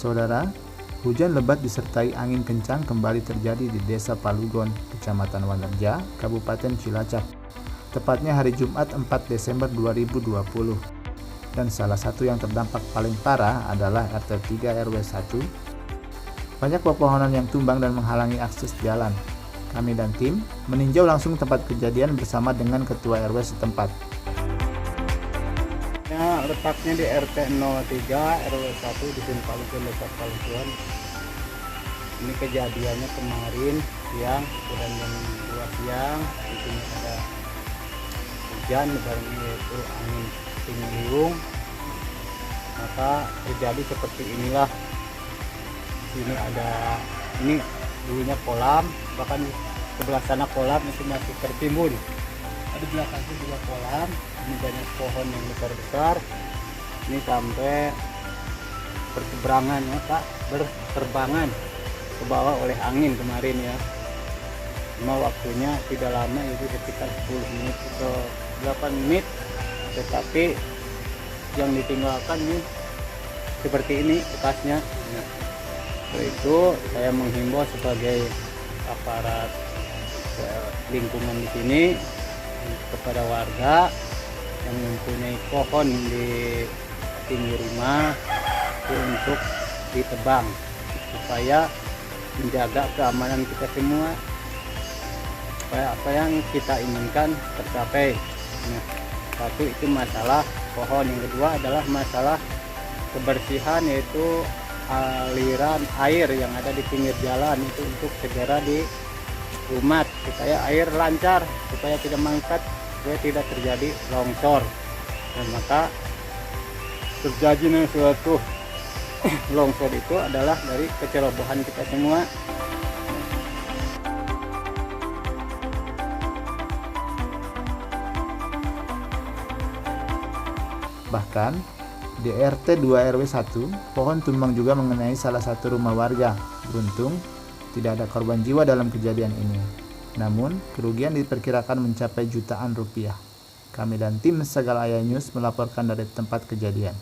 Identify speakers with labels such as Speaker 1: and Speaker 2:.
Speaker 1: Saudara, hujan lebat disertai angin kencang kembali terjadi di Desa Palugon, Kecamatan Wanerja, Kabupaten Cilacap. Tepatnya hari Jumat 4 Desember 2020. Dan salah satu yang terdampak paling parah adalah RT 3 RW 1. Banyak pepohonan yang tumbang dan menghalangi akses jalan. Kami dan tim meninjau langsung tempat kejadian bersama dengan Ketua RW setempat.
Speaker 2: Letaknya di RT 03 RW 1 di Palugon, Desa Palugon. Ini kejadiannya kemarin siang, kurang jam 2 siang. Di sini ada hujan barengan yaitu angin puting maka terjadi seperti inilah. Di sini ada, ini dulunya kolam, bahkan sebelah sana kolam itu masih tertimbun. Ada belakangnya juga kolam, ini banyak pohon yang besar-besar. Ini sampai berseberangan ya Pak, berterbangan ke bawah oleh angin kemarin ya. Cuma waktunya tidak lama, itu sekitar 10 menit atau 8 menit, tetapi yang ditinggalkan ini seperti ini bekasnya. Nah, itu saya menghimbau sebagai aparat lingkungan di sini kepada warga yang mempunyai pohon di pinggir rumah itu untuk ditebang supaya menjaga keamanan kita semua, supaya apa yang kita inginkan tercapai. Nah, satu itu masalah pohon, yang kedua adalah masalah kebersihan, yaitu aliran air yang ada di pinggir jalan itu untuk segera dirumat supaya air lancar, supaya tidak mangkat, supaya tidak terjadi longsor. Dan maka terjadinya suatu longsor itu adalah dari kecerobohan kita semua.
Speaker 1: Bahkan di RT 2 RW 1, pohon tumbang juga mengenai salah satu rumah warga. Beruntung tidak ada korban jiwa dalam kejadian ini. Namun, kerugian diperkirakan mencapai jutaan rupiah. Kami dan tim Sagal Ayah News melaporkan dari tempat kejadian.